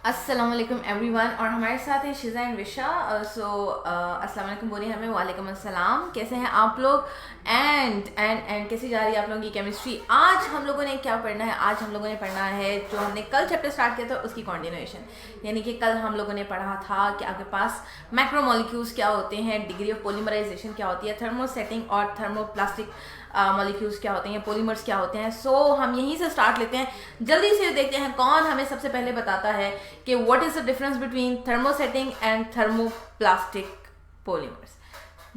अस्सलाम वालेकुम एवरीवन। और हमारे साथ है शिज़ा एंड विशा। अस्सलाम वालेकुम बोलिए हमें। वालेकुम अस्सलाम। कैसे हैं आप लोग? एंड कैसी जा रही है आप लोगों की केमिस्ट्री? आज हम लोगों ने क्या पढ़ना है? आज हम लोगों ने पढ़ना है जो हमने कल चैप्टर स्टार्ट किया था उसकी कॉन्टिन्यूएशन। यानी कि कल हम लोगों ने पढ़ा था कि आपके पास मैक्रोमोलिक्यूल्स क्या होते हैं, डिग्री ऑफ पोलीमराइजेशन क्या होती है, थर्मोसेटिंग और थर्मोप्लास्टिक मॉलिक्यूल्स क्या होते हैं, पॉलीमर्स क्या होते हैं। हम यहीं से स्टार्ट लेते हैं। जल्दी से देखते हैं कौन हमें सबसे पहले बताता है कि what is the difference between thermosetting and thermoplastic polymers.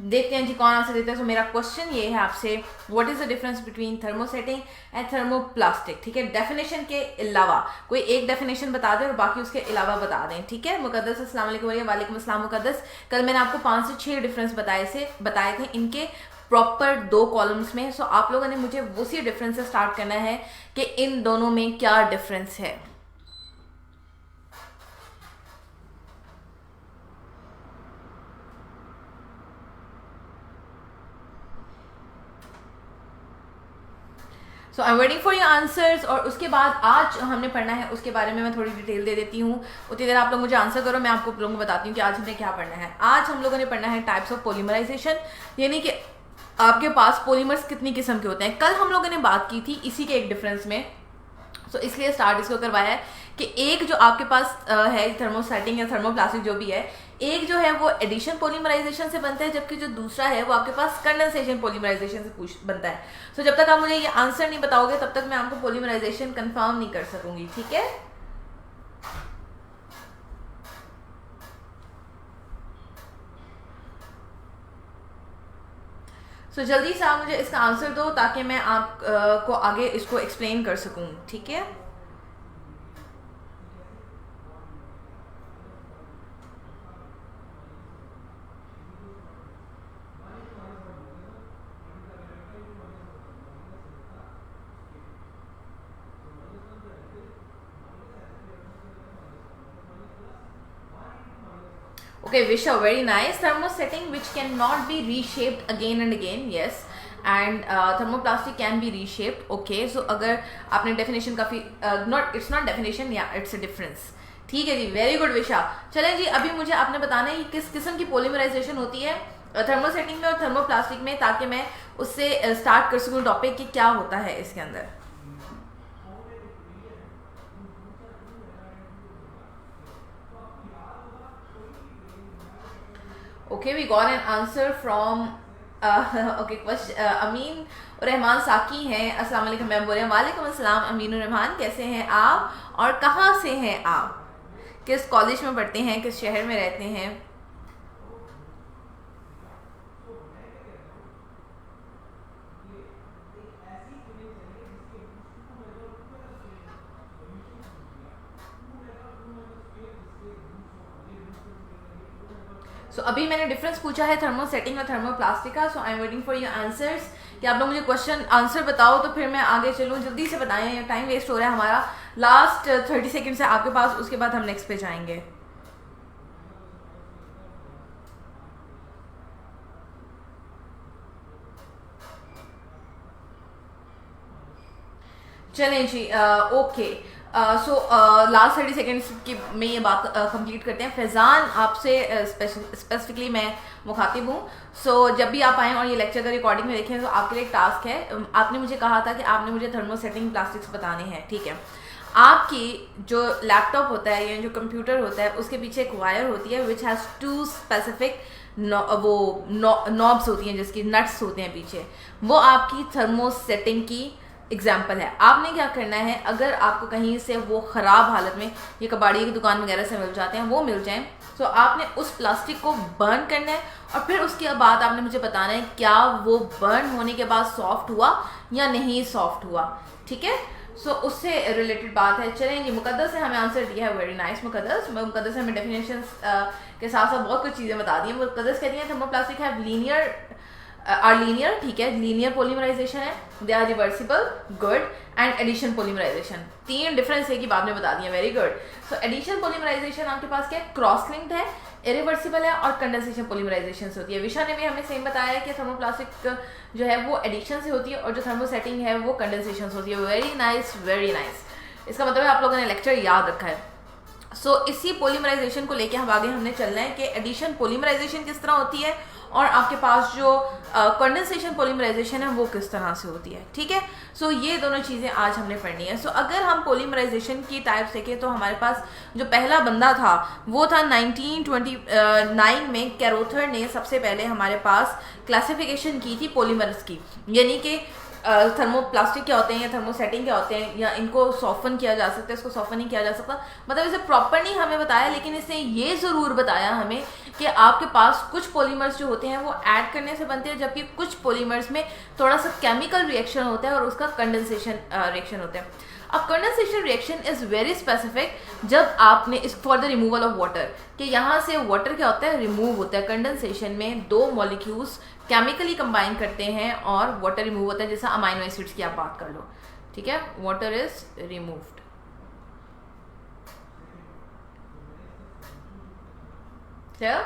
देखते हैं जी कौन आंसर देता है। तो मेरा क्वेश्चन ये है आपसे, what is the difference between thermosetting and thermoplastic. ठीक है, डेफिनेशन के अलावा कोई एक डेफिनेशन बता दें और बाकी उसके अलावा बता दें। ठीक है मुकद्दस, अस्सलाम वालेकुम। वालेकुम अस्सलाम मुकद्दस। कल मैंने आपको 5 से 6 डिफरेंस बताए थे इनके प्रॉपर 2 कॉलम्स में। आप लोगों ने मुझे उसी डिफरेंस से स्टार्ट करना है कि इन दोनों में क्या डिफरेंस है। I am waiting for your answers. और उसके बाद आज हमने पढ़ना है उसके बारे में मैं थोड़ी डिटेल दे देती हूँ। उतनी देर आप लोग मुझे आंसर करो, मैं आपको लोगों को बताती हूँ कि आज हमने क्या पढ़ना है। आज हम लोगों ने पढ़ना है टाइप्स ऑफ पोलीमराइजेशन, यानी कि आपके पास पॉलीमर्स कितनी किस्म के होते हैं। कल हम लोगों ने बात की थी इसी के एक डिफरेंस में, इसलिए स्टार्ट इसको करवाया है कि एक जो आपके पास है थर्मोसेटिंग या थर्मोप्लास्टिक जो भी है, एक जो है वो एडिशन पॉलीमराइजेशन से बनता है, जबकि जो दूसरा है वो आपके पास कंडेंसेशन पॉलीमराइजेशन से बनता है। जब तक आप मुझे ये आंसर नहीं बताओगे तब तक मैं आपको पॉलीमराइजेशन कंफर्म नहीं कर सकूंगी। ठीक है, जल्दी से आप मुझे इसका आंसर दो ताकि मैं आप को आगे इसको एक्सप्लेन कर सकूं। ठीक है, okay Visha, very nice. Thermosetting which cannot be reshaped again and again, yes, and thermoplastic can be reshaped. Okay, अगर आपने डेफिनेशन काफी इट्स नॉट डेफिनेशन या इट्स अ डिफरेंस। ठीक है जी, वेरी गुड विशा। चलें जी, अभी मुझे आपने बताना है कि किस किस्म की पॉलीमराइजेशन होती है थर्मोसेटिंग में और थर्मोप्लास्टिक में, ताकि मैं उससे स्टार्ट कर सकूँ टॉपिक कि क्या होता है इसके अंदर। Okay, we got an answer from okay question अमीन रहमान साकी हैं। अस्सलाम वालेकुम मैम बोल रहे हैं। वालेकुम अस्सलाम अमीन रहमान, कैसे हैं आप और कहाँ से हैं आप? किस कॉलेज में पढ़ते हैं, किस शहर में रहते हैं? अभी मैंने डिफरेंस पूछा है थर्मोसेटिंग और थर्मोप्लास्टिक का। I am waiting for your answers कि आप लोग मुझे क्वेश्चन आंसर बताओ तो फिर मैं आगे चलूँ। जल्दी से बताएं, टाइम वेस्ट हो रहा है हमारा। लास्ट 30 सेकेंड्स है आपके पास, उसके बाद हम नेक्स्ट पे जाएंगे। चलें जी, ओके। लास्ट 30 सेकेंड्स की में ये बात कंप्लीट करते हैं। फैज़ान, आपसे स्पेसिफिकली मैं मुखातिब हूँ। जब भी आप आएँ और ये लेक्चर का रिकॉर्डिंग में देखें तो आपके लिए एक टास्क है। आपने मुझे कहा था कि आपने मुझे थर्मोसेटिंग प्लास्टिक्स बताने हैं। ठीक है, आपकी जो लैपटॉप होता है या जो कंप्यूटर होता है उसके पीछे एक वायर होती है विच हैज़ 2 स्पेसिफिक नॉब्स होती हैं, जिसकी नट्स होते हैं पीछे, वो आपकी थर्मोसेटिंग की एग्जाम्पल है। आपने क्या करना है, अगर आपको कहीं से वो ख़राब हालत में ये कबाड़ी की दुकान वगैरह से मिल जाते हैं, वो मिल जाएं, आपने उस प्लास्टिक को बर्न करना है और फिर उसके बाद आपने मुझे बताना है क्या वो बर्न होने के बाद सॉफ्ट हुआ या नहीं सॉफ्ट हुआ। ठीक है, उससे रिलेटेड बात है। चलें जी, मुकद्दस ने हमें आंसर दिया है। Very nice मुकद्दस। मुकद्दस ने हमें डेफिनेशन के साथ साथ बहुत कुछ चीज़ें बता दी हैं। मुकद्दस कहती हैं थर्मोप्लास्टिक है लीनियर आर लीनियर। ठीक है, लीनियर पॉलीमराइजेशन है, they are reversible, good, and addition polymerisation. 3 difference है की बात में बता दी है, वेरी गुड। एडिशन पॉलीमराइजेशन आपके पास क्या, क्रॉस लिंक्ड है, इरिवर्सिबल है और कंडेंसेशन पॉलीमराइजेशन से होती है। विशा ने भी हमें सेम बताया है कि थर्मोप्लास्टिक जो है वो एडिशन से होती है और जो थर्मोसेटिंग है वो कंडेंसेशन से होती है। Very nice very nice. इसका मतलब है आप लोगों ने लेक्चर याद रखा है। इसी पोलीमराइजेशन को लेके हम आगे हमने चलना है कि एडिशन पोलीमराइजेशन किस तरह होती है और आपके पास जो कंडेंसेशन पोलीमराइजेशन है वो किस तरह से होती है, ठीक है। ये दोनों चीज़ें आज हमने पढ़नी है। अगर हम पोलीमराइजेशन की टाइप्स देखें तो हमारे पास जो पहला बंदा था वो था 1929 में कैरोथर ने सबसे पहले हमारे पास क्लासिफिकेशन की थी पॉलीमर्स की, यानी कि थर्मोप्लास्टिक क्या होते हैं या थर्मोसेटिंग क्या होते हैं, या इनको सॉफन किया जा सकता है, इसको सॉफन नहीं किया जा सकता, मतलब इसे प्रॉपर नहीं हमें बताया, लेकिन इसने ये ज़रूर बताया हमें कि आपके पास कुछ पॉलीमर्स जो होते हैं वो ऐड करने से बनते हैं, जबकि कुछ पॉलीमर्स में थोड़ा सा केमिकल रिएक्शन होता है और उसका कंडेंसेशन रिएक्शन होता है। अब condensation reaction is very specific जब आपने इस for the removal of water, कि यहाँ से वाटर क्या होता है, रिमूव होता है। कंडेंसेशन में दो मॉलिक्यूल्स केमिकली कंबाइन करते हैं और वाटर रिमूव होता है, जैसा अमाइनो एसिड्स की आप बात कर लो, ठीक है, water is removed. Clear?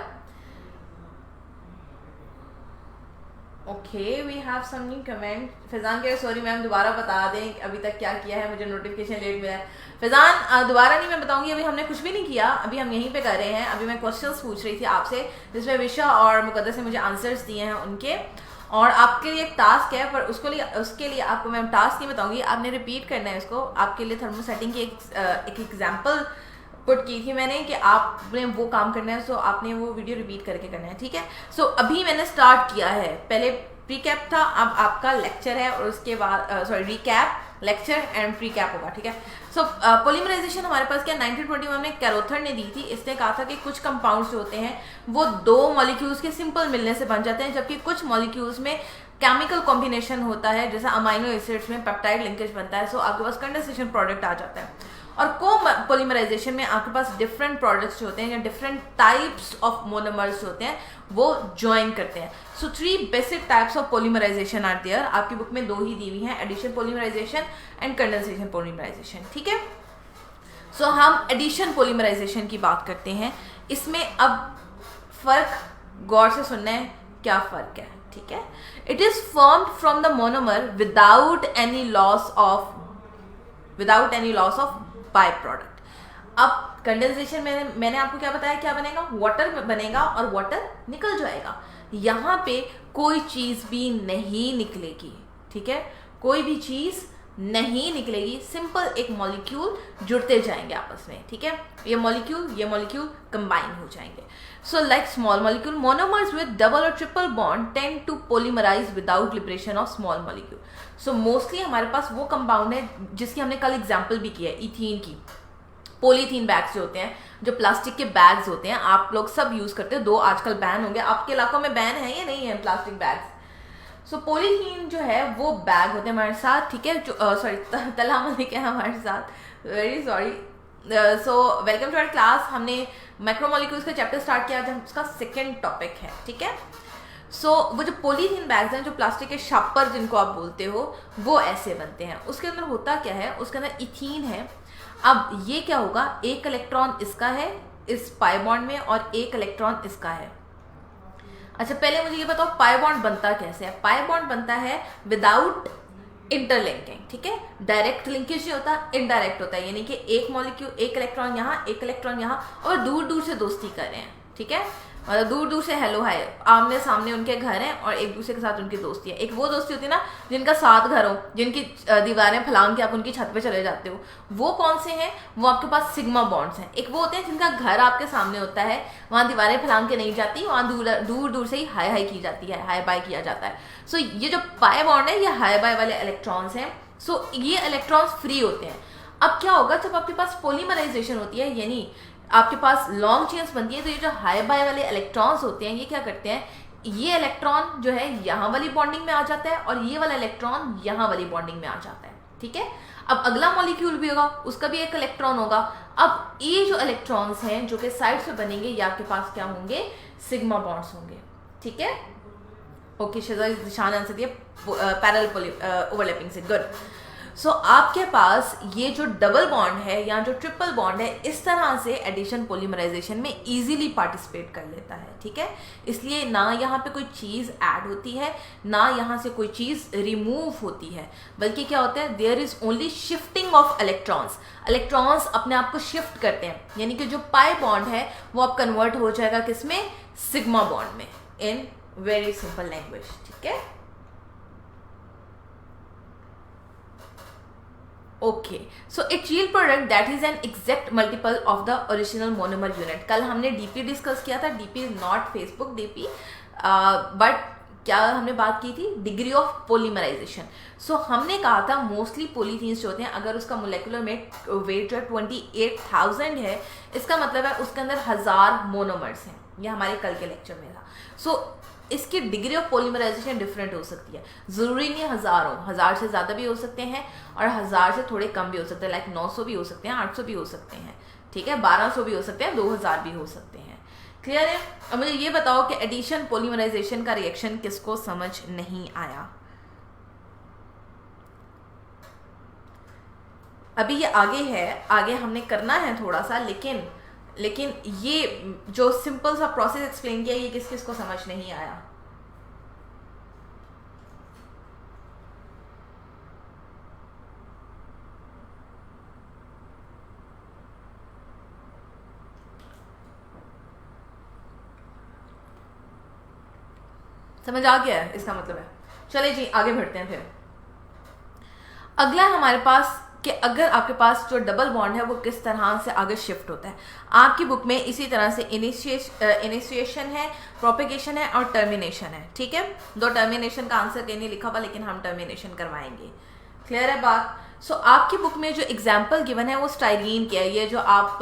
Okay, we have some new comment. Faizan कह सॉरी मैम दोबारा बता दें अभी तक क्या किया है, मुझे नोटिफिकेशन लेट मिला है। फैजान दोबारा नहीं मैं बताऊंगी, अभी हमने कुछ भी नहीं किया, अभी हम यहीं पे कर रहे हैं। अभी मैं क्वेश्चंस पूछ रही थी आपसे जिसमें विशा और मुकद्दस ने मुझे आंसर्स दिए हैं उनके, और आपके लिए एक टास्क है, पर उसके लिए आपको मैं टास्क नहीं बताऊंगी, आपने रिपीट करना है उसको। आपके लिए थर्मोसेटिंग की एक एग्जाम्पल पुट की थी मैंने कि आपने वो काम करना है, आपने वो वीडियो रिपीट करके करना है, ठीक है। अभी मैंने स्टार्ट किया है, पहले प्रीकैप था, अब आपका लेक्चर है और उसके बाद रिकैप, लेक्चर एंड प्रीकैप होगा, ठीक है। पोलीमराइजेशन हमारे पास क्या 1921 में कैरोथर ने दी थी। इसने कहा था कि कुछ कंपाउंड्स जो होते हैं वो दो मॉलिक्यूल्स के सिंपल मिलने से बन जाते हैं, जबकि कुछ मॉलिक्यूल्स में केमिकल कॉम्बिनेशन होता है, जैसा अमाइनो एसिड्स में पेप्टाइड लिंकेज बनता है, आपके पास कंडेंसेशन प्रोडक्ट आ जाता है। और को पोलीमराइजेशन में आपके पास डिफरेंट प्रोडक्ट्स जो होते हैं या डिफरेंट टाइप्स ऑफ मोनोमर्स होते हैं वो ज्वाइन करते हैं। 3 basic types of polymerisation are there, आपकी बुक में 2 ही दी हुई हैं, addition polymerisation and condensation polymerisation, ठीक है। हम एडिशन पोलीमराइजेशन की बात करते हैं। इसमें अब फर्क गौर से सुनना है, क्या फर्क है, ठीक है। It is formed from the monomer without any loss of by product. अब कंडेंसेशन में मैंने आपको क्या बताया, क्या बनेगा, वाटर बनेगा और वाटर निकल जाएगा। यहाँ पे कोई चीज भी नहीं निकलेगी, ठीक है, कोई भी चीज नहीं निकलेगी, सिंपल एक मॉलिक्यूल जुड़ते जाएंगे आपस में, ठीक है, ये मॉलिक्यूल कंबाइन हो जाएंगे। Like small molecule monomers with double और triple bond tend to polymerise without liberation of small molecule. Mostly हमारे पास वो कंपाउंड है जिसकी हमने कल एग्जांपल भी किया है, इथीन की। पॉलीथीन बैग्स जो होते हैं, जो प्लास्टिक के बैग्स होते हैं, आप लोग सब यूज करते हैं, 2 आजकल बैन होंगे, आपके इलाकों में बैन है या नहीं है प्लास्टिक बैग्स। पॉलीथीन जो है वो बैग होते हैं हमारे साथ, ठीक है, सॉरी तला मलिक है हमारे साथ, very sorry. Welcome to our class. हमने मैक्रोमोलिक्यूल्स का चैप्टर स्टार्ट किया, जब उसका 2nd टॉपिक है, ठीक है। वो जो पॉलीथीन बैग्स हैं, जो प्लास्टिक के शापर जिनको आप बोलते हो, वो ऐसे बनते हैं। उसके अंदर होता क्या है, उसके अंदर इथीन है। अब ये क्या होगा, एक इलेक्ट्रॉन इसका है इस पाई बॉन्ड में और एक इलेक्ट्रॉन इसका है। अच्छा पहले मुझे ये बताओ पाई बॉन्ड बनता कैसे है। पाई बॉन्ड बनता है विदाउट इंटरलिंकिंग, ठीक है, डायरेक्ट लिंकेज नहीं होता, इनडायरेक्ट होता है, यानी कि एक मॉलिक्यूल, एक इलेक्ट्रॉन यहाँ, एक इलेक्ट्रॉन यहाँ, और दूर दूर से दोस्ती कर रहे हैं, ठीक है, मतलब दूर दूर से हेलो हाय, आमने सामने उनके घर हैं और एक दूसरे के साथ उनकी दोस्ती है। एक वो दोस्ती होती है ना जिनका 7 घर हो, जिनकी दीवारें फलांग के आप उनकी छत पे चले जाते हो, वो कौन से हैं, वो आपके पास सिग्मा बॉन्ड्स हैं। एक वो होते हैं जिनका घर आपके सामने होता है, वहाँ दीवारें फलांग के नहीं जाती, वहाँ दूर दूर से ही हाय हाय की जाती है, हाय बाय किया जाता है। ये जो पाई बॉन्ड है ये हाय बाय वाले इलेक्ट्रॉन्स हैं। ये इलेक्ट्रॉन्स फ्री होते हैं। अब क्या होगा, जब आपके पास पॉलीमराइजेशन होती है, यानी आपके पास लॉन्ग चेन्स बनती है, तो ये जो हाई बाय वाले इलेक्ट्रॉन्स होते हैं ये क्या करते हैं, ये इलेक्ट्रॉन जो है यहाँ वाली बॉन्डिंग में आ जाता है और ये वाला इलेक्ट्रॉन यहाँ वाली बॉन्डिंग में आ जाता है, ठीक है। अब अगला मॉलिक्यूल भी होगा, उसका भी एक इलेक्ट्रॉन होगा। अब ये जो इलेक्ट्रॉन्स हैं जो कि साइड से बनेंगे, ये आपके पास क्या होंगे, सिग्मा बॉन्ड्स होंगे, ठीक है। ओके निशान आंसर दिया पैरेलल ओवरलैपिंग से, गुड। आपके पास ये जो डबल बॉन्ड है या जो ट्रिपल बॉन्ड है इस तरह से एडिशन पॉलीमराइजेशन में इजीली पार्टिसिपेट कर लेता है, ठीक है। इसलिए ना यहाँ पे कोई चीज़ ऐड होती है, ना यहाँ से कोई चीज़ रिमूव होती है, बल्कि क्या होता है, there is only shifting of electrons. Electrons अपने आप को शिफ्ट करते हैं, यानी कि जो पाई बॉन्ड है वो अब कन्वर्ट हो जाएगा किसमें, सिग्मा बॉन्ड में, इन वेरी सिंपल लैंग्वेज, ठीक है। Okay, so it's yield product that is an exact multiple of the original monomer unit. कल हमने डीपी डिस्कस किया था, DP is not Facebook DP, but क्या हमने बात की थी, डिग्री ऑफ पोलीमराइजेशन। सो हमने कहा था मोस्टली पॉलीथीन्स जो होते हैं, अगर उसका मोलेकुलर वेट जो है 28,000 है, इसका मतलब है उसके अंदर 1000 मोनोमर्स हैं। ये हमारे कल के लेक्चर में था। सो इसकी डिग्री ऑफ पॉलीमराइजेशन डिफरेंट हो सकती है, ज़रूरी नहीं 1000 हो, 1000 से ज़्यादा भी हो सकते हैं और 1000 से थोड़े कम भी हो सकते हैं, लाइक 900 भी हो सकते हैं, 800 भी हो सकते हैं, ठीक है, 1200 भी हो सकते हैं, 2000 भी हो सकते हैं। क्लियर है। अब मुझे ये बताओ कि एडिशन पॉलीमराइजेशन का रिएक्शन किसको समझ नहीं आया। अभी ये आगे है, आगे हमने करना है थोड़ा सा, लेकिन ये जो सिंपल सा प्रोसेस एक्सप्लेन किया, ये किस किस को समझ नहीं आया। समझ आ गया है, इसका मतलब है। चले जी आगे बढ़ते हैं। फिर अगला हमारे पास कि अगर आपके पास जो डबल बॉन्ड है वो किस तरह से आगे शिफ्ट होता है। आपकी बुक में इसी तरह से इनिशिएशन है, प्रोपेगेशन है और टर्मिनेशन है, ठीक है। दो टर्मिनेशन का आंसर कहीं नहीं लिखा हुआ, लेकिन हम टर्मिनेशन करवाएंगे। क्लियर है बात। सो आपकी बुक में जो एग्जाम्पल गिवन है वो स्टाइलिन की है। ये जो आप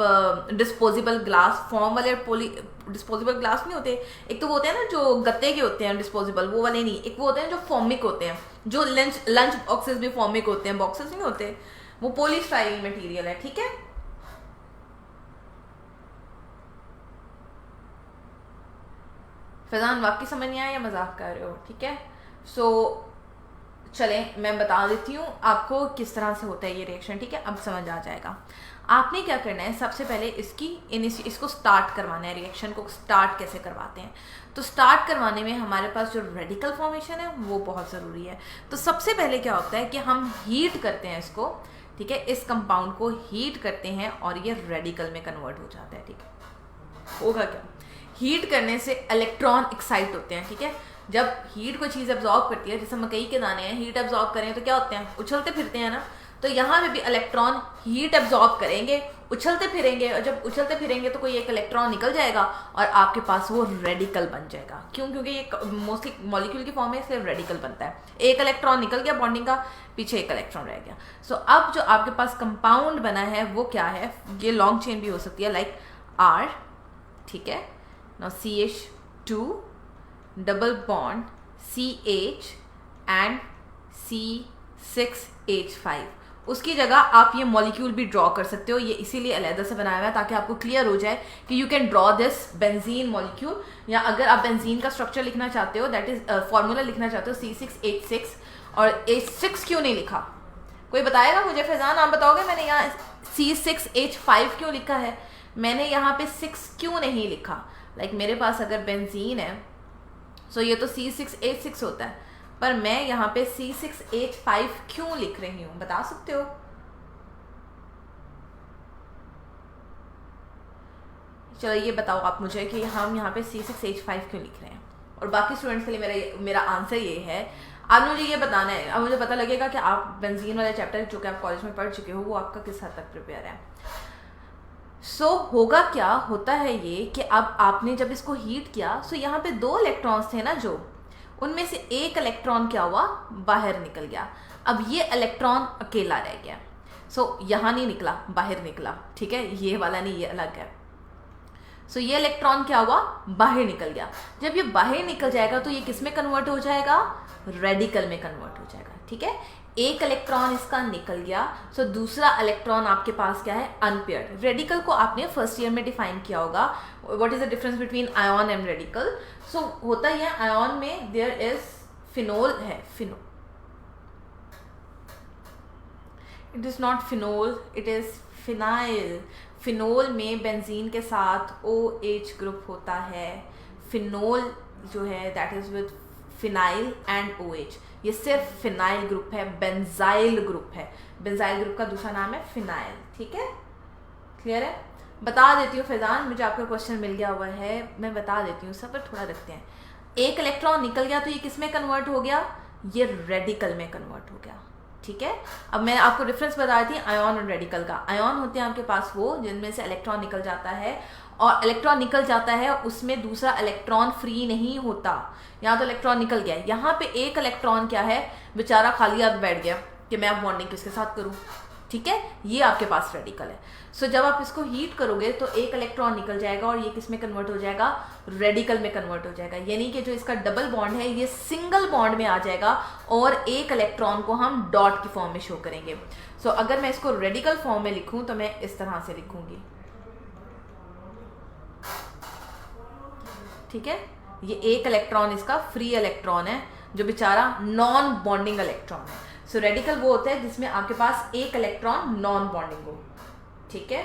डिस्पोजेबल ग्लास, फॉर्म वाले डिस्पोजेबल ग्लास नहीं होते, एक तो वो होते हैं ना जो गत्ते के होते हैं डिस्पोजेबल, वो वाले नहीं, एक वो होते हैं जो फॉर्मिक होते हैं, जो लंच बॉक्सेस भी फॉर्मिक होते हैं, बॉक्सेस नहीं होते, वो पॉलीस्टाइरीन मटेरियल है, ठीक है। फैजान वाकई समझ नहीं आया या मजाक कर रहे हो, ठीक है। सो चले मैं बता देती हूँ आपको किस तरह से होता है ये रिएक्शन, ठीक है। अब समझ आ जाएगा। आपने क्या करना है, सबसे पहले इसको स्टार्ट करवाना है। रिएक्शन को स्टार्ट कैसे करवाते हैं, तो स्टार्ट करवाने में हमारे पास जो रेडिकल फॉर्मेशन है वो बहुत ज़रूरी है। तो सबसे पहले क्या होता है कि हम हीट करते हैं इसको, ठीक है, इस कंपाउंड को हीट करते हैं और ये रेडिकल में कन्वर्ट हो जाता है, ठीक है। होगा क्या, हीट करने से इलेक्ट्रॉन एक्साइट होते हैं, ठीक है। जब हीट कोई चीज़ एब्जॉर्ब करती है, जैसे मकई के दाने हैं, हीट एब्जॉर्ब करें तो क्या होते हैं, उछलते फिरते हैं ना। तो यहाँ पे भी इलेक्ट्रॉन हीट एब्जॉर्ब करेंगे, उछलते फिरेंगे, और जब उछलते फिरेंगे तो कोई एक इलेक्ट्रॉन निकल जाएगा और आपके पास वो रेडिकल बन जाएगा। क्यों, क्योंकि ये मोस्टली मॉलिक्यूल की फॉर्म में इसलिए रेडिकल बनता है। एक इलेक्ट्रॉन निकल गया बॉन्डिंग का, पीछे एक इलेक्ट्रॉन रह गया। सो अब जो आपके पास कंपाउंड बना है वो क्या है, ये लॉन्ग चेन भी हो सकती है, लाइक R, ठीक है। Now CH2 double bond CH and C6H5। उसकी जगह आप ये मॉलिक्यूल भी ड्रॉ कर सकते हो, ये इसीलिए अलहदा से बनाया हुआ है ताकि आपको क्लियर हो जाए कि you can draw this benzene molecule. या अगर आप बेंजीन का स्ट्रक्चर लिखना चाहते हो, दैट इज फॉर्मूला लिखना चाहते हो C6H6, और H6 क्यों नहीं लिखा, कोई बताएगा मुझे? फैजान आप बताओगे मैंने यहाँ C6H5 क्यों लिखा है, मैंने यहाँ पे 6 क्यों नहीं लिखा? लाइक मेरे पास अगर बेंजीन है, सो ये तो C6H6 होता है, पर मैं यहाँ पे C6H5 क्यों लिख रही हूँ, बता सकते हो? चलो ये बताओ आप मुझे कि हम यहाँ पे C6H5 क्यों लिख रहे हैं। और बाकी स्टूडेंट्स के लिए मेरा आंसर ये है, आपने मुझे ये बताना है। अब मुझे पता लगेगा कि आप बेंजीन वाले चैप्टर जो कि आप कॉलेज में पढ़ चुके हो वो आपका किस हद तक प्रिपेयर है। होगा क्या होता है ये कि अब आपने जब इसको हीट किया, सो यहाँ पे 2 इलेक्ट्रॉन्स थे ना, जो उनमें से एक इलेक्ट्रॉन क्या हुआ, बाहर निकल गया। अब ये इलेक्ट्रॉन अकेला रह गया। यहाँ नहीं निकला, बाहर निकला, ठीक है, ये वाला नहीं, ये अलग है। ये इलेक्ट्रॉन क्या हुआ, बाहर निकल गया। जब ये बाहर निकल जाएगा तो ये किस में कन्वर्ट हो जाएगा, रेडिकल में कन्वर्ट हो जाएगा, ठीक है। एक इलेक्ट्रॉन इसका निकल गया, दूसरा इलेक्ट्रॉन आपके पास क्या है, अनपेयर्ड। रेडिकल को आपने फर्स्ट ईयर में डिफाइन किया होगा, what is the difference between ion and radical. होता ही है, आयन में देयर इज फिनोल है, it is not phenol, it is phenyl. Phenol में बेंजीन के साथ OH ग्रुप होता है। फिनोल जो है that is with phenyl and OH। ये सिर्फ फिनाइल ग्रुप है, बेंजाइल ग्रुप है। बेंजाइल ग्रुप का दूसरा नाम है फिनाइल। ठीक है, क्लियर है? बता देती हूँ फैजान, मुझे आपका क्वेश्चन मिल गया हुआ है, मैं बता देती हूँ सब, पर थोड़ा रखते हैं। एक इलेक्ट्रॉन निकल गया तो ये किस में कन्वर्ट हो गया? ये रेडिकल में कन्वर्ट हो गया। ठीक है, अब मैं आपको डिफरेंस बता दी आयन और रेडिकल का। आयन होते हैं आपके पास वो जिनमें से इलेक्ट्रॉन निकल जाता है, और इलेक्ट्रॉन निकल जाता है उसमें दूसरा इलेक्ट्रॉन फ्री नहीं होता। यहाँ तो इलेक्ट्रॉन निकल गया, यहाँ पे एक इलेक्ट्रॉन क्या है, बेचारा खाली हाथ बैठ गया कि मैं अब बॉन्डिंग किसके साथ करूँ। ठीक है, ये आपके पास रेडिकल है। सो जब आप इसको हीट करोगे तो एक इलेक्ट्रॉन निकल जाएगा और ये किस में कन्वर्ट हो जाएगा? रेडिकल में कन्वर्ट हो जाएगा। यानी कि जो इसका डबल बॉन्ड है ये सिंगल बॉन्ड में आ जाएगा और एक इलेक्ट्रॉन को हम डॉट की फॉर्म में शो करेंगे। सो अगर मैं इसको रेडिकल फॉर्म में लिखूं तो मैं इस तरह से लिखूंगी। ठीक है, ये एक इलेक्ट्रॉन इसका फ्री इलेक्ट्रॉन है जो बेचारा नॉन बॉन्डिंग इलेक्ट्रॉन है। सो रेडिकल वो होता है जिसमें आपके पास एक इलेक्ट्रॉन नॉन बॉन्डिंग हो। ठीक है,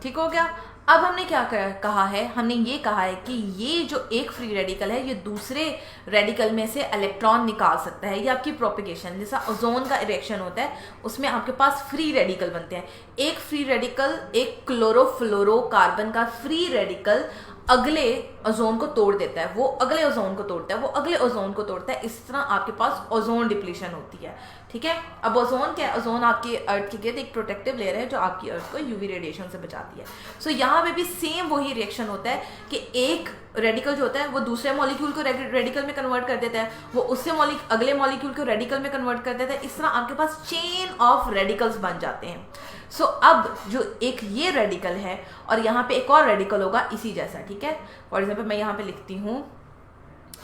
ठीक हो गया। अब हमने क्या कहा है, हमने ये कहा है कि ये जो एक फ्री रेडिकल है ये दूसरे रेडिकल में से इलेक्ट्रॉन निकाल सकता है। ये आपकी प्रोपिगेशन, जैसा ओजोन का रिएक्शन होता है उसमें आपके पास फ्री रेडिकल बनते हैं। एक फ्री रेडिकल, एक क्लोरोफ्लोरोकार्बन का फ्री रेडिकल अगले ओजोन को तोड़ देता है, वो अगले ओजोन को तोड़ता है, वो अगले ओजोन को तोड़ता है। इस तरह आपके पास ओजोन डिप्लीशन होती है। ठीक है, अब ओजोन क्या है? ओजोन आपकी अर्थ की गिर्द एक प्रोटेक्टिव लेयर है जो आपकी अर्थ को यूवी रेडिएशन से बचाती है। सो यहाँ पे भी सेम वही रिएक्शन होता है कि एक रेडिकल जो होता है वो दूसरे मॉलिक्यूल को रेडिकल में कन्वर्ट कर देता है, वो उससे अगले मॉलिक्यूल को रेडिकल में कन्वर्ट कर देता है। इस तरह आपके पास चेन ऑफ रेडिकल्स बन जाते हैं। सो अब जो एक ये रेडिकल है और यहाँ पे एक और रेडिकल होगा इसी जैसा। ठीक है, फॉर एग्जाम्पल मैं यहाँ पे लिखती हूँ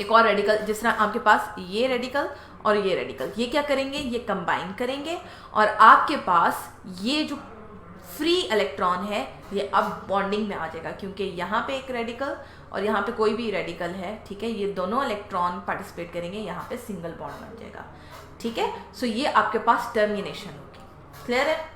एक और रेडिकल, जिस तरह आपके पास ये रेडिकल और ये रेडिकल, ये क्या करेंगे? ये कंबाइन करेंगे और आपके पास ये जो फ्री इलेक्ट्रॉन है ये अब बॉन्डिंग में आ जाएगा, क्योंकि यहाँ पे एक रेडिकल और यहाँ पे कोई भी रेडिकल है। ठीक है, ये दोनों इलेक्ट्रॉन पार्टिसिपेट करेंगे, यहाँ पे सिंगल बॉन्ड बन जाएगा। ठीक है, सो ये आपके पास टर्मिनेशन होगी। क्लियर है?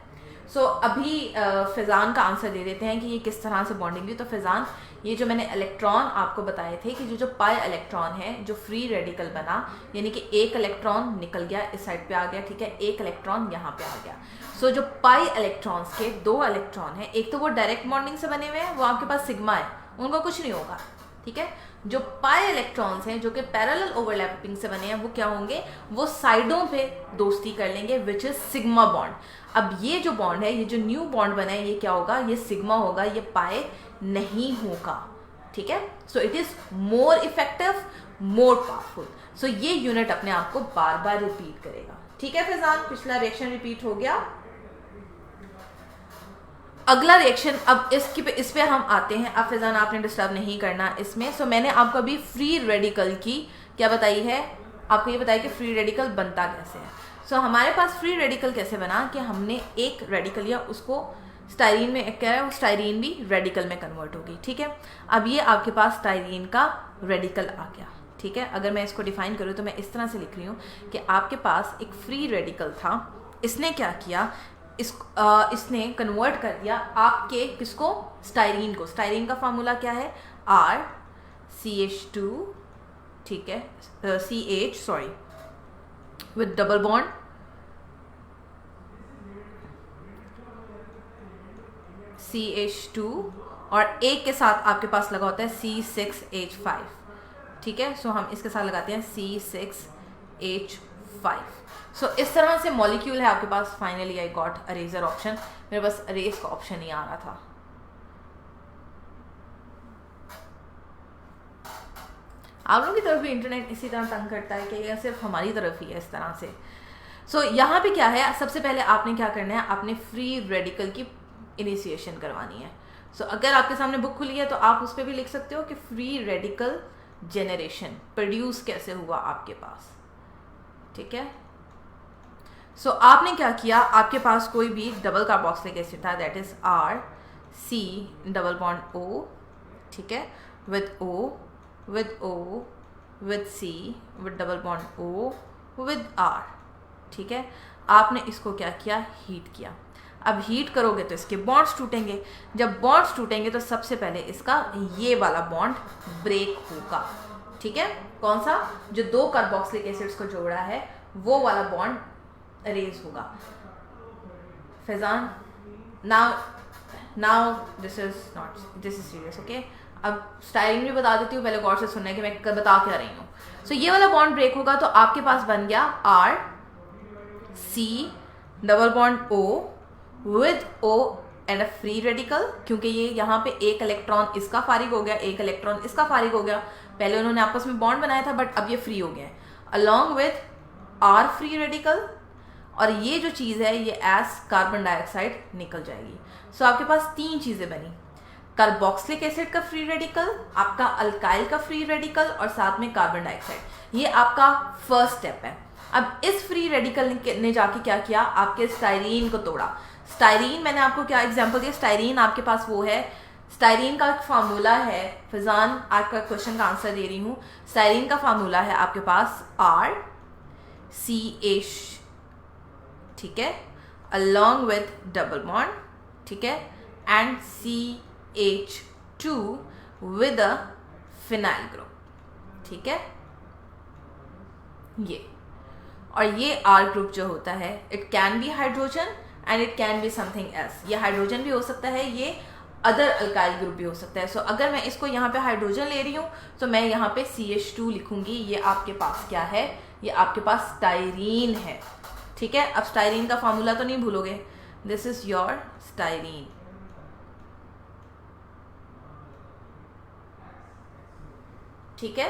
सो अभी फैज़ान का आंसर दे देते हैं कि ये किस तरह से बॉन्डिंग हुई। तो फैज़ान, ये जो मैंने इलेक्ट्रॉन आपको बताए थे कि जो पाई इलेक्ट्रॉन है जो फ्री रेडिकल बना, यानी कि एक इलेक्ट्रॉन निकल गया इस साइड पे आ गया। ठीक है, एक इलेक्ट्रॉन यहाँ पे आ गया। सो जो पाई इलेक्ट्रॉन्स के दो इलेक्ट्रॉन है, एक तो वो डायरेक्ट बॉन्डिंग से बने हुए हैं, वो आपके पास सिग्मा है, उनको कुछ नहीं होगा। ठीक है, जो पाई इलेक्ट्रॉन्स हैं जो कि पैरेलल ओवरलैपिंग से बने हैं वो क्या होंगे? वो साइडों पे दोस्ती कर लेंगे, विच इज सिग्मा बॉन्ड। अब ये जो बॉन्ड है, ये जो न्यू बॉन्ड बना है, ये क्या होगा? ये सिग्मा होगा, ये पाई नहीं होगा। ठीक है, so it is more effective, more powerful. So ये यूनिट अपने आप को बार बार रिपीट करेगा। ठीक है फैजान, पिछला रिएक्शन रिपीट हो गया। अगला रिएक्शन, अब इस पे हम आते हैं। अब फैजान आपने डिस्टर्ब नहीं करना इसमें। सो मैंने आपको अभी फ्री रेडिकल की क्या बताई है? आपको ये बताया कि फ्री रेडिकल बनता कैसे है। सो हमारे पास फ्री रेडिकल कैसे बना कि हमने एक रेडिकल लिया, उसको स्टाइरीन में क्या है, वो स्टाइरीन भी रेडिकल में कन्वर्ट होगी। ठीक है, अब ये आपके पास स्टाइरीन का रेडिकल आ गया। ठीक है, अगर मैं इसको डिफाइन करूँ तो मैं इस तरह से लिख रही हूँ कि आपके पास एक फ्री रेडिकल था, इसने क्या किया, इसने कन्वर्ट कर दिया आपके किसको? स्टाइरीन को। स्टाइरीन का फार्मूला क्या है? RCH2, ठीक है, CH sorry with double bond CH2 और एक के साथ आपके पास लगा होता है C6H5। ठीक है, सो हम इसके साथ लगाते हैं C6H5। सो इस तरह से मॉलिक्यूल है आपके पास। Finally I got eraser option, मेरे पास अरेज का ऑप्शन नहीं आ रहा था। आप लोगों की तरफ भी इंटरनेट इसी तरह तंग करता है कि यह सिर्फ हमारी तरफ ही है इस तरह से? सो यहाँ पे क्या है, सबसे पहले आपने क्या करना है, आपने फ्री रेडिकल की इनिशिएशन करवानी है। सो अगर आपके सामने बुक खुली है तो आप उस पर भी लिख सकते हो कि फ्री रेडिकल जेनरेशन प्रोड्यूस कैसे हुआ आपके पास। ठीक है, सो आपने क्या किया, आपके पास कोई भी डबल कार्बोक्सिलिक एसिड था, that is RC double bond O। ठीक है, with O with C, with double bond O, with R, ठीक है। आपने इसको क्या किया, हीट किया। अब हीट करोगे तो इसके बॉन्ड्स टूटेंगे, जब बॉन्ड्स टूटेंगे तो सबसे पहले इसका ये वाला बॉन्ड ब्रेक होगा, ठीक है। कौन सा, जो 2 कार्बोक्सिलिक एसिड्स को जोड़ा है वो वाला बॉन्ड रेज होगा। Faizan, now this is serious, okay. अब स्टाइलिंग भी बता देती हूँ, पहले गौर से सुनना है कि मैं बता क्या रही हूँ। सो ये वाला बॉन्ड ब्रेक होगा तो आपके पास बन गया R C double bond O with O and a free radical, क्योंकि ये यहाँ पे एक इलेक्ट्रॉन इसका फारिग हो गया, एक इलेक्ट्रॉन इसका फारिग हो गया। पहले उन्होंने आपस में बॉन्ड बनाया था बट अब ये फ्री हो गया है, along with R free radical, और ये जो चीज़ है ये एज कार्बन डाइऑक्साइड निकल जाएगी। सो आपके पास 3 चीज़ें बनी, कार्बोक्सिलिक एसिड का फ्री रेडिकल, आपका अल्काइल का फ्री रेडिकल, और साथ में कार्बन डाइऑक्साइड। ये आपका फर्स्ट स्टेप है। अब इस फ्री रेडिकल ने जाके क्या किया, आपके स्टाइरीन को तोड़ा। स्टाइरीन, मैंने आपको क्या एग्जांपल दिया, स्टाइरीन आपके पास वो है, स्टाइरीन का फार्मूला है, फैजान आपका क्वेश्चन का आंसर दे रही हूँ। स्टाइरीन का फार्मूला है आपके पास RCH, ठीक है, अलॉन्ग विद डबल बॉन्ड, ठीक है, and CH2 with a phenyl group, ठीक है। ये और ये R ग्रुप जो होता है, it can be hydrogen and it can be something else. ये हाइड्रोजन भी हो सकता है, ये अदर अल्काइल ग्रुप भी हो सकता है। सो अगर मैं इसको यहाँ पे हाइड्रोजन ले रही हूँ तो मैं यहाँ पे CH2 लिखूंगी। ये आपके पास क्या है, ये आपके पास स्टाइरीन है, ठीक है। अब स्टाइरीन का फॉर्मूला तो नहीं भूलोगे, दिस इज योर स्टाइरीन, ठीक है,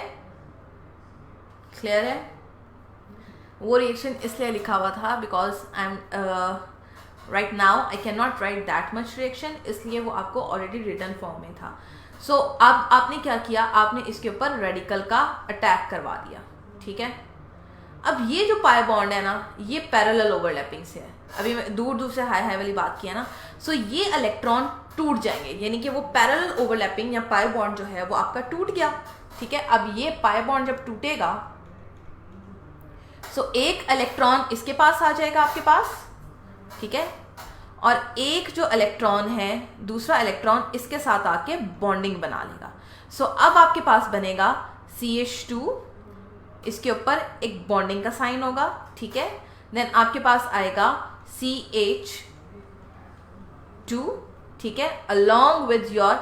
क्लियर है। वो रिएक्शन इसलिए लिखा हुआ था because I am right now I can not right that much reaction, इसलिए वो आपको ऑलरेडी रिटन फॉर्म में था। सो अब आपने क्या किया, आपने इसके ऊपर रेडिकल का अटैक करवा दिया, ठीक है। अब ये जो पाई बॉन्ड है ना, ये पैरेलल ओवरलैपिंग से है। अभी मैं दूर दूर से हाई हाई वाली बात की है ना, सो ये इलेक्ट्रॉन टूट जाएंगे, यानी कि वो पैरेलल ओवरलैपिंग या पाई बॉन्ड जो है वो आपका टूट गया, ठीक है। अब ये पाई बॉन्ड जब टूटेगा सो एक इलेक्ट्रॉन इसके पास आ जाएगा आपके पास, ठीक है, और एक जो इलेक्ट्रॉन है दूसरा इलेक्ट्रॉन इसके साथ आके बॉन्डिंग बना लेगा। सो अब आपके पास बनेगा CH2, इसके ऊपर एक बॉन्डिंग का साइन होगा, ठीक है। देन आपके पास आएगा CH2, ठीक है, along with your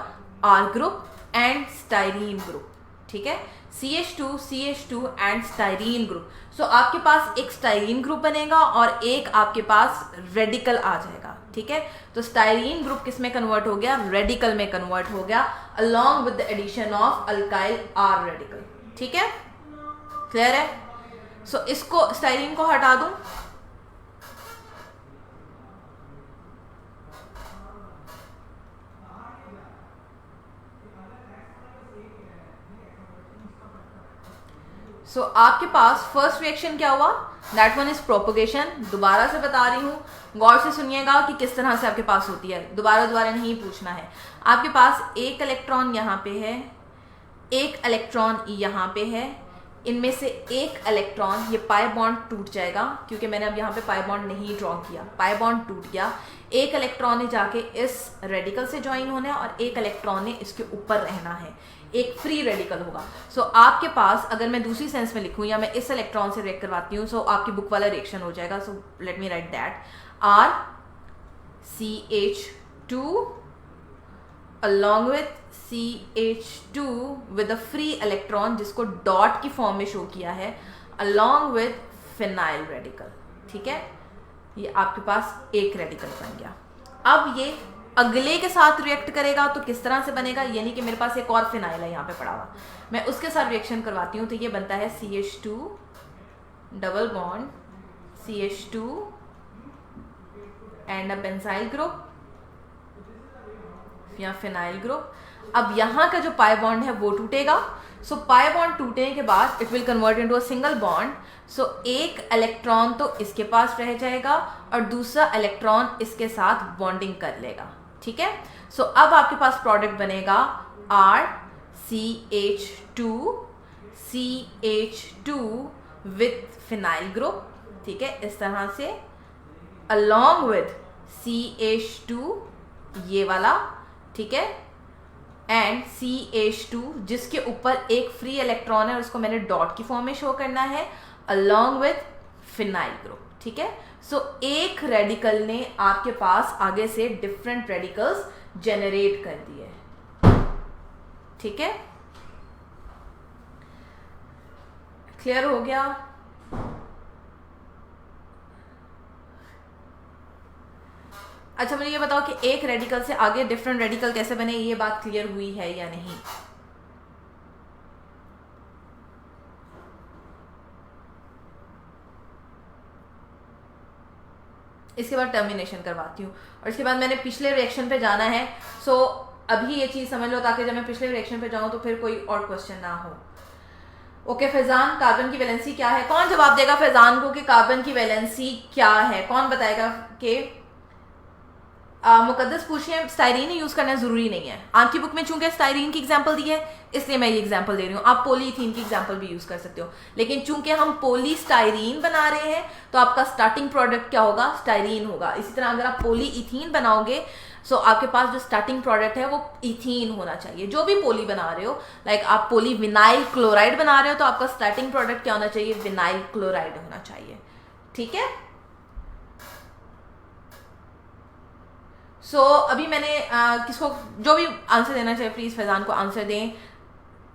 R group and styrene group, ठीक है, CH2 एंड स्टाइरीन ग्रुप। सो आपके पास एक स्टाइरीन ग्रुप बनेगा और एक आपके पास रेडिकल आ जाएगा, ठीक है। तो स्टाइरीन ग्रुप किस में कन्वर्ट हो गया, रेडिकल में कन्वर्ट हो गया, along with the addition of alkyl R radical, ठीक है, क्लियर है। सो इसको स्टाइरीन को हटा दूं, सो आपके पास फर्स्ट रिएक्शन क्या हुआ, दैट वन इज प्रोपोगेशन। दोबारा से बता रही हूँ, गौर से सुनिएगा कि किस तरह से आपके पास होती है, दोबारा नहीं पूछना है। आपके पास एक इलेक्ट्रॉन यहाँ पे है, एक इलेक्ट्रॉन यहाँ पे है, इनमें से एक इलेक्ट्रॉन, ये पाई बॉन्ड टूट जाएगा क्योंकि मैंने अब यहाँ पे पाई बॉन्ड नहीं ड्रॉ किया, पाई बॉन्ड टूट गया। एक इलेक्ट्रॉन ने जाके इस रेडिकल से ज्वाइन होना है और एक इलेक्ट्रॉन ने इसके ऊपर रहना है, एक फ्री रेडिकल होगा। सो आपके पास अगर मैं दूसरी सेंस में लिखूं या मैं इस इलेक्ट्रॉन से रिएक्ट करवाती हूँ, सो आपकी बुक वाला रिएक्शन हो जाएगा। So let me right that, RCH2 along with CH2 with a free electron जिसको डॉट की फॉर्म में शो किया है, along with फिनाइल रेडिकल, ठीक है। ये आपके पास एक रेडिकल बन गया। अब ये अगले के साथ रिएक्ट करेगा तो किस तरह से बनेगा, यानी कि मेरे पास एक और फिनाइल है यहाँ पे पड़ा हुआ, मैं उसके साथ रिएक्शन करवाती हूँ तो ये बनता है CH2 double bond CH2 and a benzyl group या फिनाइल ग्रुप। अब यहाँ का जो पाई बॉन्ड है वो टूटेगा। सो पाई बॉन्ड टूटने के बाद it will convert into a single bond. So एक इलेक्ट्रॉन तो इसके पास रह जाएगा और दूसरा इलेक्ट्रॉन इसके साथ बॉन्डिंग कर लेगा, ठीक है। सो अब आपके पास प्रोडक्ट बनेगा RCH2 CH2 with phenyl group, ठीक है, इस तरह से, along with CH2 ये वाला, ठीक है, एंड CH2 जिसके ऊपर एक फ्री इलेक्ट्रॉन है और उसको मैंने डॉट की फॉर्म में शो करना है, along with फिनाइल ग्रुप, ठीक है। सो एक रेडिकल ने आपके पास आगे से डिफरेंट रेडिकल्स जनरेट कर दिए, ठीक है, क्लियर हो गया। अच्छा मुझे ये बताओ कि एक रेडिकल से आगे डिफरेंट रेडिकल कैसे बने, ये बात क्लियर हुई है या नहीं? इसके बाद टर्मिनेशन करवाती हूँ और इसके बाद मैंने पिछले रिएक्शन पे जाना है। सो अभी ये चीज समझ लो ताकि जब मैं पिछले रिएक्शन पे जाऊं तो फिर कोई और क्वेश्चन ना हो। ओके फैजान, कार्बन की वैलेंसी क्या है? कौन जवाब देगा फैजान को कि कार्बन की वैलेंसी क्या है? कौन बताएगा कि मुकद्दस पूछिए। स्टाइरीन यूज करना जरूरी नहीं है, आपकी बुक में चूंकि स्टाइरीन की एग्जांपल दी है इसलिए मैं ये एग्जांपल दे रही हूँ। आप पॉलीइथीन की एग्जांपल भी यूज कर सकते हो, लेकिन चूंकि हम पॉलीस्टाइरीन बना रहे हैं तो आपका स्टार्टिंग प्रोडक्ट क्या होगा? स्टाइरीन होगा। इसी तरह अगर आप पॉलीइथीन बनाओगे सो आपके पास जो स्टार्टिंग प्रोडक्ट है वो इथीन होना चाहिए। जो भी पॉली बना रहे हो, लाइक आप पॉली विनाइल क्लोराइड बना रहे हो तो आपका स्टार्टिंग प्रोडक्ट क्या होना चाहिए? विनाइल क्लोराइड होना चाहिए, ठीक है। सो अभी मैंने किसको जो भी आंसर देना चाहिए प्लीज फैजान को आंसर दें।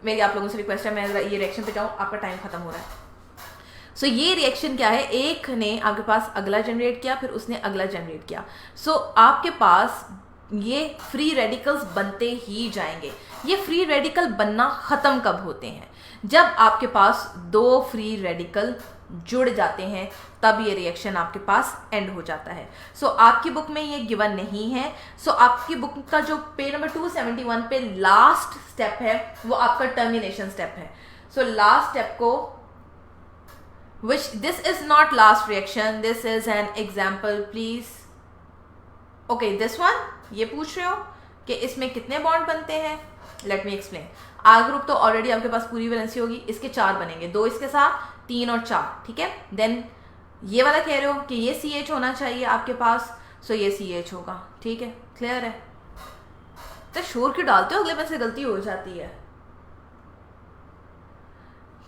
मेरी आप लोगों से रिक्वेस्ट है, मैं ये रिएक्शन पे जाऊँ, आपका टाइम खत्म हो रहा है। सो ये रिएक्शन क्या है? एक ने आपके पास अगला जनरेट किया, फिर उसने अगला जनरेट किया। सो आपके पास ये फ्री रेडिकल्स बनते ही जाएंगे। ये फ्री रेडिकल बनना खत्म कब होते हैं? जब आपके पास दो फ्री रेडिकल जुड़ जाते हैं, तब ये रिएक्शन आपके पास एंड हो जाता है। सो आपकी बुक में ये गिवन नहीं है। सो आपकी बुक का जो पेज नंबर 271 पे लास्ट स्टेप है वो आपका टर्मिनेशन स्टेप है। सो लास्ट स्टेप को which this is not last reaction, this is an example please. okay this one, ये पूछ रहे हो कि इसमें कितने बॉन्ड बनते हैं? let me explain. R group तो ऑलरेडी आपके पास पूरी वैलेंसी होगी, इसके 4 बनेंगे, 2 इसके साथ, 3 और 4, ठीक है। देन ये वाला कह रहे हो कि ये CH होना चाहिए आपके पास, सो ये CH होगा, ठीक है, क्लियर है। तो शोर क्यों डालते हो? अगले में से गलती हो जाती है।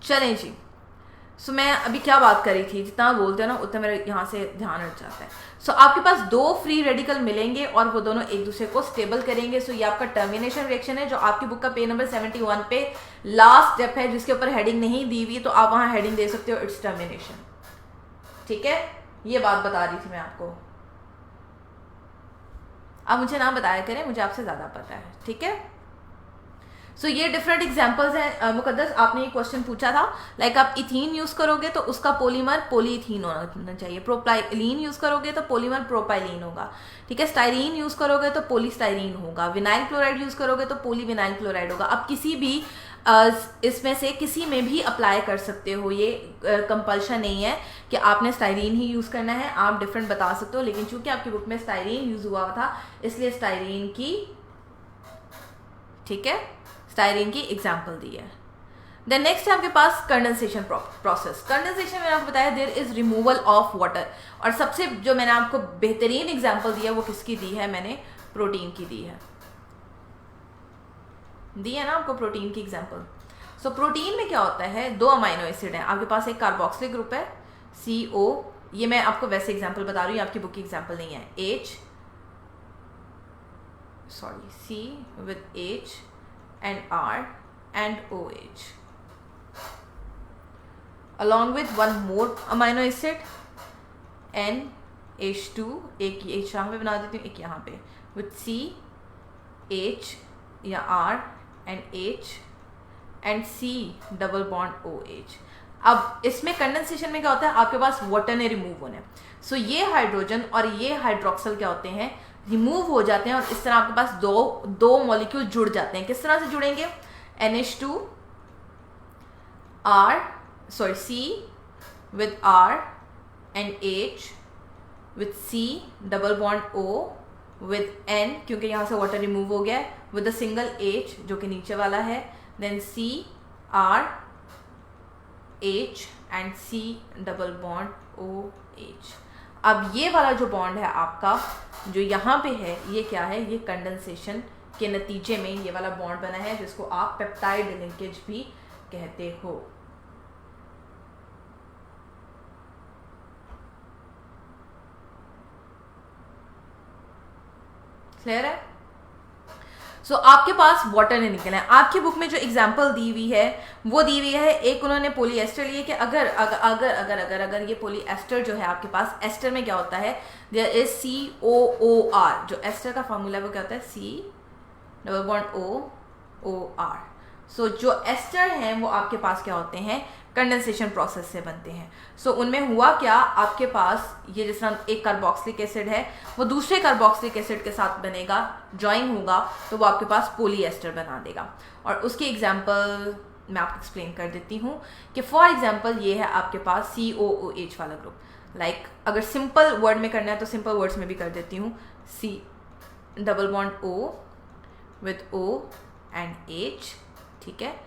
चलें जी, सो मैं अभी क्या बात कर रही थी, जितना बोलते हो ना उतना मेरा यहाँ से ध्यान हट जाता है। सो आपके पास दो फ्री रेडिकल मिलेंगे और वो दोनों एक दूसरे को स्टेबल करेंगे। सो ये आपका टर्मिनेशन रिएक्शन है, जो आपकी बुक का पेज नंबर 71 पे लास्ट स्टेप है, जिसके ऊपर हेडिंग नहीं दी हुई, तो आप वहाँ हेडिंग दे सकते हो, इट्स टर्मिनेशन, ठीक है। ये बात बता रही थी मैं आपको। आप मुझे ना बताया करें, मुझे आपसे ज्यादा पता है, ठीक है। सो ये डिफरेंट एग्जांपल्स हैं। मुकद्दस आपने ये क्वेश्चन पूछा था, लाइक आप इथीन यूज करोगे तो उसका पॉलीमर पॉलीइथीन होना चाहिए। प्रोपाइलीन यूज करोगे तो पॉलीमर प्रोपाइलीन होगा, ठीक है। स्टाइरीन यूज करोगे तो पॉलीस्टाइरीन होगा। विनाइल क्लोराइड यूज करोगे तो पॉलीविनाइल क्लोराइड होगा। आप किसी भी इसमें से किसी में भी अप्लाई कर सकते हो, ये कंपल्शन नहीं है कि आपने स्टाइरीन ही यूज करना है, आप डिफरेंट बता सकते हो। लेकिन चूंकि आपकी बुक में स्टाइरीन यूज हुआ था इसलिए स्टाइरीन की, ठीक है, स्टाइरीन की एग्जाम्पल दी है। देन नेक्स्ट है आपके पास कंडेंसेशन प्रोसेस। कंडेंसेशन मैंने आपको बताया there is removal of water, और सबसे जो मैंने आपको बेहतरीन एग्जाम्पल दी है वो किसकी दी है? मैंने प्रोटीन की दी है ना आपको, प्रोटीन की एग्जाम्पल। सो प्रोटीन में क्या होता है? 2 अमाइनो एसिड है आपके पास, एक कार्बोक्सिलिक ग्रुप है CO, ये मैं आपको वैसे एग्जाम्पल बता रही हूँ, आपकी बुक की एग्जाम्पल नहीं है। C with H and R and OH along with one more amino acid NH2, एक H यहाँ पे बना देती हूँ, एक यहाँ पे, with C, H या R and H and C double bond OH। अब इसमें कंडेंसेशन में क्या होता है? आपके पास वाटर ने रिमूव होना है। सो ये हाइड्रोजन और ये हाइड्रोक्सल क्या होते हैं? रिमूव हो जाते हैं, और इस तरह आपके पास दो मॉलिक्यूल जुड़ जाते हैं। किस तरह से जुड़ेंगे? NH2 C with R and H with C double bond O with N, क्योंकि यहाँ से वाटर रिमूव हो गया है, with a सिंगल H जो कि नीचे वाला है, then C R H and C double bond OH। अब ये वाला जो बॉन्ड है आपका जो यहाँ पे है, ये क्या है, ये कंडेंसेशन के नतीजे में ये वाला बॉन्ड बना है जिसको आप पेप्टाइड लिंकेज भी कहते हो। क्लियर है? सो आपके पास वाटर ने निकला है। आपकी बुक में जो एग्जांपल दी हुई है वो दी हुई है, एक उन्होंने पॉलीएस्टर लिए कि अगर अगर अगर अगर अगर अगर ये पॉलीएस्टर जो है आपके पास, एस्टर में क्या होता है, देयर इज COOR, जो एस्टर का फॉर्मूला है वो क्या होता है, C डबल बॉन्ड OR। सो जो एस्टर हैं वो आपके पास क्या होते हैं, कंडेंसेशन प्रोसेस से बनते हैं। सो उनमें हुआ क्या, आपके पास ये जिस तरह एक कार्बोक्सिलिक एसिड है वो दूसरे कार्बोक्सिलिक एसिड के साथ बनेगा, ज्वाइन होगा, तो वो आपके पास पॉलीएस्टर बना देगा। और उसकी एग्जांपल मैं आपको एक्सप्लेन कर देती हूँ कि फॉर एग्जांपल ये है आपके पास COOH वाला ग्रुप। लाइक अगर सिंपल वर्ड में करना है तो सिंपल वर्ड्स में भी कर देती हूँ, C double bond O with O and H, ठीक है,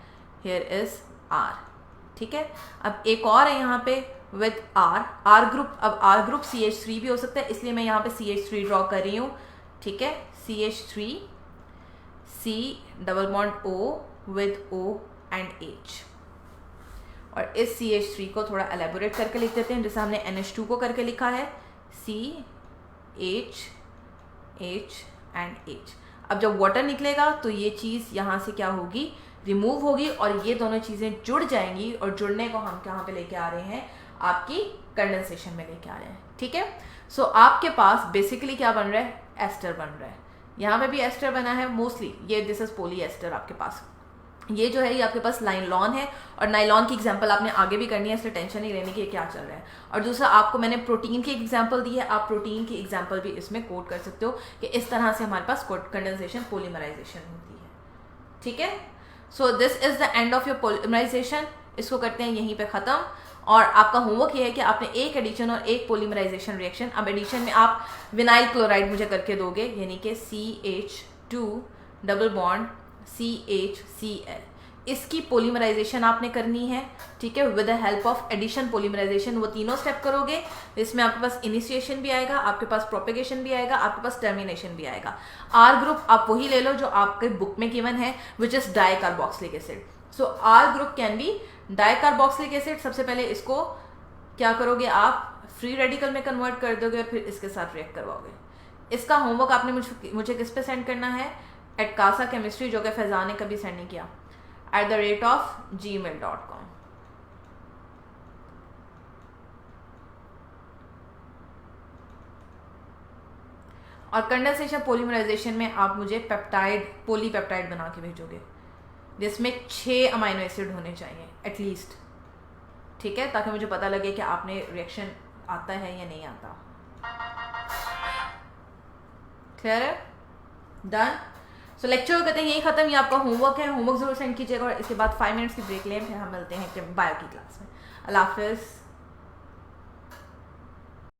हियर इज R, ठीक है। अब एक और है यहाँ पे विद R ग्रुप। अब R ग्रुप CH3 भी हो सकता है, इसलिए मैं यहाँ पे CH3 ड्रॉ कर रही हूँ, ठीक है, CH3 C double bond O with O and H। और इस CH3 को थोड़ा एलेबोरेट करके लिख देते हैं, जैसे हमने NH2 को करके लिखा है, C H H and H। अब जब वाटर निकलेगा तो ये चीज़ यहाँ से क्या होगी, रिमूव होगी, और ये दोनों चीज़ें जुड़ जाएंगी, और जुड़ने को हम कहाँ पे लेके आ रहे हैं, आपकी कंडेंसेशन में लेके आ रहे हैं, ठीक है। सो आपके पास बेसिकली क्या बन रहा है, एस्टर बन रहा है। यहाँ पे भी एस्टर बना है मोस्टली, ये दिस इज पॉलीएस्टर आपके पास। ये जो है ये आपके पास नायलॉन है, और नायलॉन की एग्जांपल आपने आगे भी करनी है, इसलिए टेंशन नहीं लेने की क्या चल रहा है। और दूसरा आपको मैंने प्रोटीन की एग्जांपल दी है, आप प्रोटीन की एग्जांपल भी इसमें कोट कर सकते हो कि इस तरह से हमारे पास कंडेंसेशन पॉलीमराइजेशन होती है, ठीक है। So this is the end of your polymerisation. इसको करते हैं यहीं पे ख़त्म। और आपका होमवर्क ये है कि आपने एक एडिशन और एक पॉलीमराइजेशन रिएक्शन, अब एडिशन में आप विनाइल क्लोराइड मुझे करके दोगे, यानी कि CH2 डबल बॉन्ड CHCl, इसकी पॉलीमराइजेशन आपने करनी है, ठीक है, with the help of addition polymerisation. वो तीनों स्टेप करोगे, इसमें आपके पास इनिशिएशन भी आएगा, आपके पास प्रोपेगेशन भी आएगा, आपके पास टर्मिनेशन भी आएगा। R ग्रुप आप वही ले लो जो आपके बुक में गिवन है, which is dicarboxylic acid. So R group can be dicarboxylic acid. सबसे पहले इसको क्या करोगे, आप फ्री रेडिकल में कन्वर्ट कर दोगे और फिर इसके साथ रिएक्ट करवाओगे। इसका होमवर्क आपने मुझे किस पे सेंड करना है, एट कासा केमिस्ट्री, जो कि फैजान ने कभी सेंड नहीं किया, @gmail.com। और कंडेंसेशन पॉलीमराइजेशन में आप मुझे पेप्टाइड, पॉलीपेप्टाइड बना के भेजोगे, जिसमें 6 अमाइनो एसिड होने चाहिए एटलीस्ट, ठीक है, ताकि मुझे पता लगे कि आपने रिएक्शन आता है या नहीं आता। क्लियर है? डन। सो लेक्चर कहते हैं यही खत्म, ये आपका होमवर्क है, होमवर्क जरूर सेंड कीजिएगा, और इसके बाद 5 मिनट्स की ब्रेक लें, फिर हम मिलते हैं बायो की क्लास में। अल्लाह हाफिज़।